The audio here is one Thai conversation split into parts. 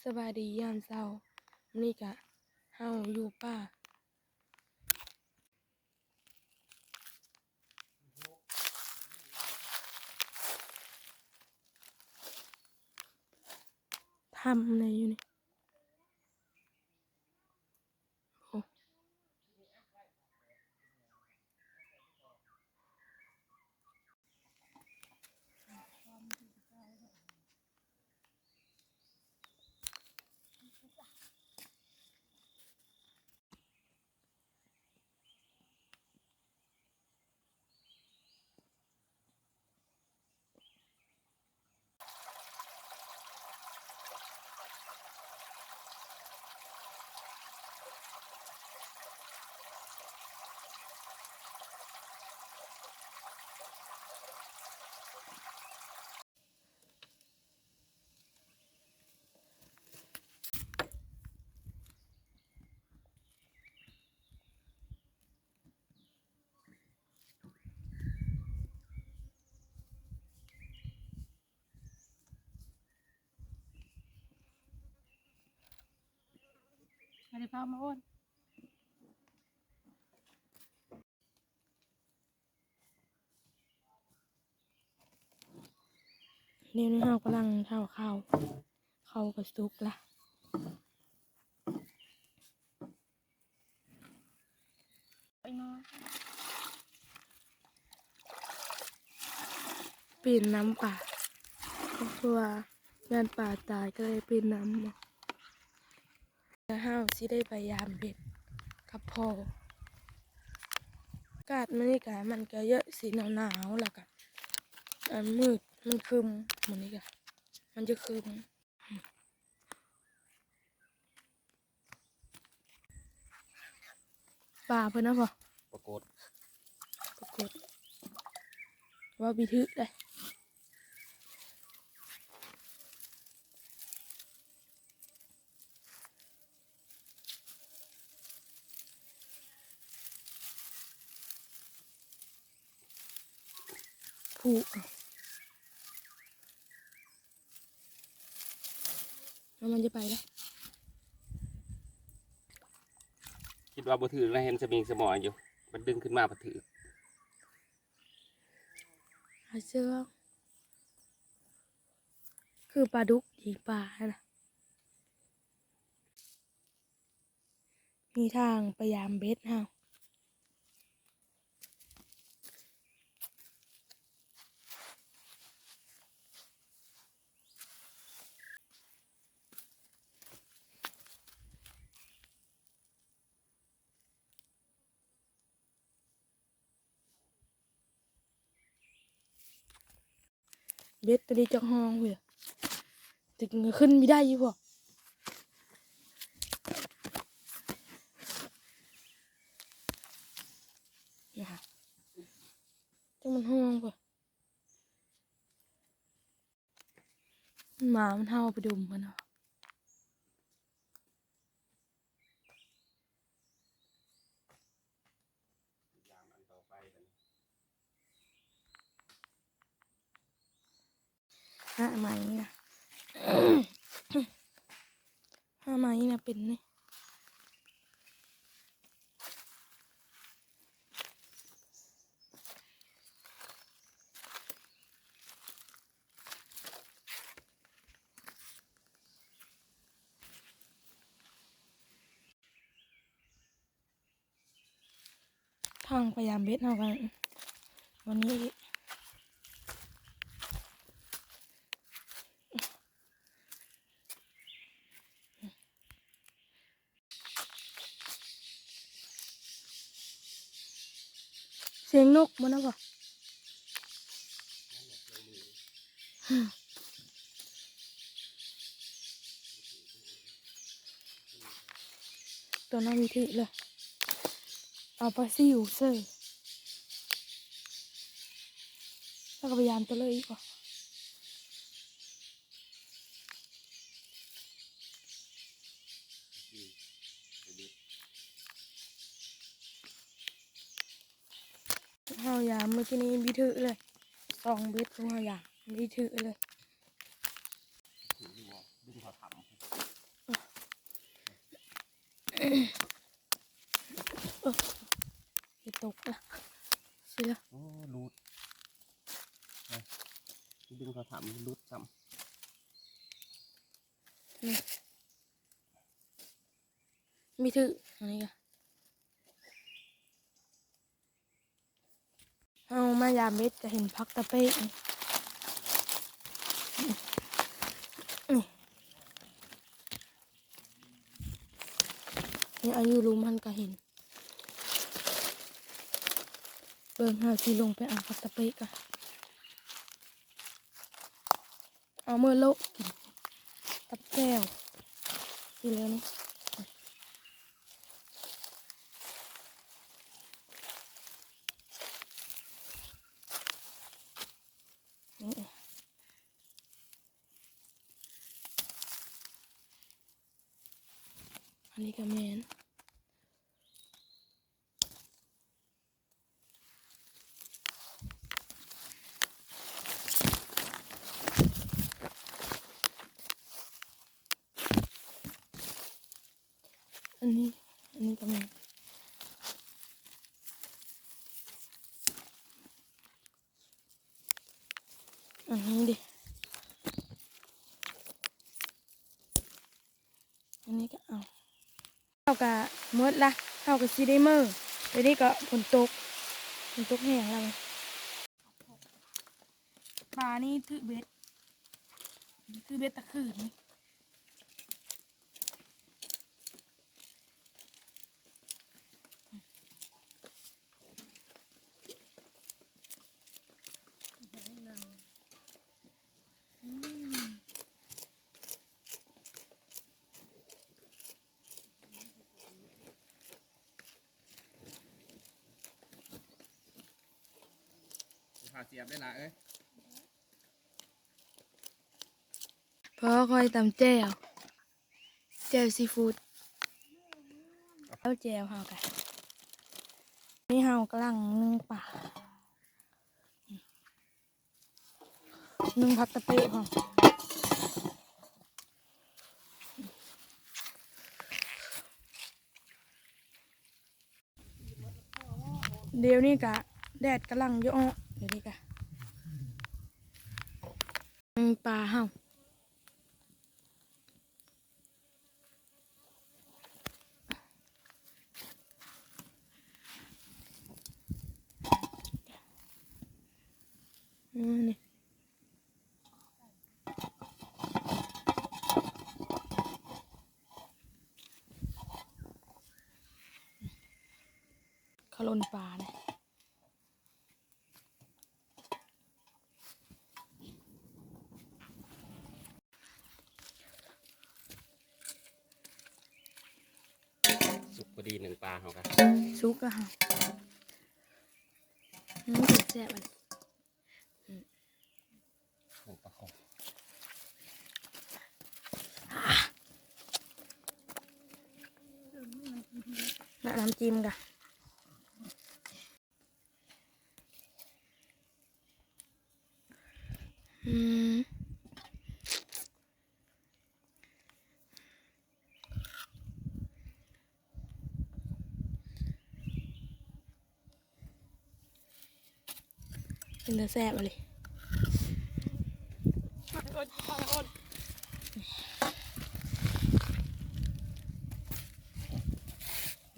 สบายดียามเช้านี่กะเฮาอยู่ป่าทำอะไรอยู่นี่โอ้ไม่ได้พามาอ้นเดี๋ยวนี้เฮากำลังเท่าข้าวกระสุกละไปมาปีนน้ำป่าเพราะว่างานป่าตายก็เลยปีนน้ำมาแล้วเฮาสิได้พยายามเบ็ดกับพ่ออากาศมันนี่กะมันก็เยอะสีหนาวๆแล้วก็มืดมันครึมหมันนี่กะมันจะครึมป่าเพิ่นนะบ่ปรากฏปรากฏว่าบิทึได้ผูกแล้วมันจะไปแล้ว คิดว่าบ่ถือแล้วเห็นสมิงสมออยู่มันดึงขึ้นมาบ่ถือ หาเชือกคือปลาดุกยิงปลานะมีทางพยายามเบ็ดเฮาเบ็ดตัวนี้จังห้องเว้ยตึกเงขึ้นไม่ได้ยี่พวกนะคะจังมันห้องเว้ยหมามันเห่าไปดุมกันเนาะหาไหมนะหาไหมนะเป็นนี่ทางพยายามเบ็ดเฮากันวันนี้เสียงนกมันนะบ่ตัวนั้นมีที่เลยเอาไปซิวเซอร์แล้วก็พยายามตัวเลยอีกว่าเฮายามเมื่อกี้นี้บิถือเลยสองเบ็ดของเฮายามบิถือเลย ถืออยู่บ่ดึงเขาทำ อย่าตกละเสีย โอ้รูดนะดึงเขาทำรูดซ้ มีถืออันนี้ก็เอามายามเม็ดก็เห็นพักตะเป้นี่นี่อายุรุมมันก็เห็นเบิ่งหาที่ลงไปเอาพักตะเป้กันเอาเมื่อโลกกินกับแก้วกินแล้วนี่อันนี้ก็แมนอันนี้ก็แมนอันนี้ดิอันนี้ก็เอากะมดละเอากะซีได้เมอร์เดี๋ยวนี้ก็ฝนตกแห้งแล้วปลานี่ถือเบ็ดตะขืนนี่ำผ่าเสียบได้ละเอ้ย เพราะคอยตำแจ่วซีฟู้ดเอาแจ่วเฮากันนี่เฮากำลังนึ่งปลานึ่งผักตะเป้พร้อมเดี๋ยวนี้กะแดดกำลังเยอะเดี๋ยวนี้กะปลาเฮานี่ขลนปลาเนี่ยสุกพอดีหนึ่งปลาเขากัน ซุกอะค่ะแซ่บอ่ะ หนึ่งปลาคอ น้ำจิ้มกะเป็นแต่แซ่บเลย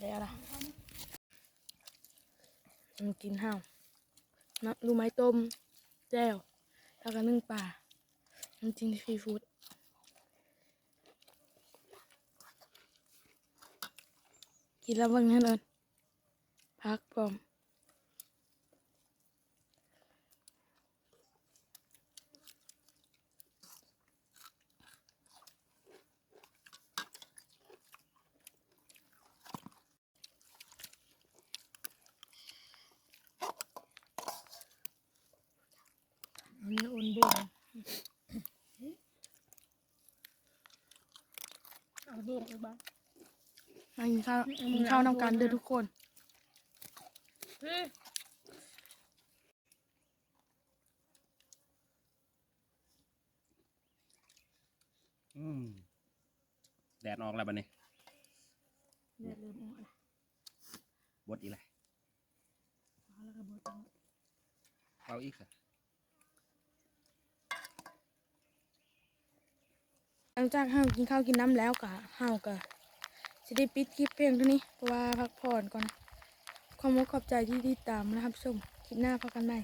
แล้วล่ะกินห้าวนะรู้ไหมต้มแจ่วแล้วก็นึ่งปลาน้ำจิ้มซีฟู้ดกินแล้วบ้างนั่นเองพักพร้อมอันนี้อุ่นบุ้ง เอาดูเลยบ้าง มากินข้าวนำกันเด้อทุกคน พี่ แดดออกแล้วบัดนี้ เลือดเริ่มออกแล้ว บดอีกเลย เอาแล้วก็บดเอา เอาอีกค่ะ หลังจากเฮากินข้าวกินน้ำแล้วก็เฮาก็จะได้ปิดคลิปเพียงเท่านี้เพราะว่าพักผ่อนก่อนนะขอบคุณขอบใจที่ติดตามนะครับชมคลิปหน้าพบกันใหม่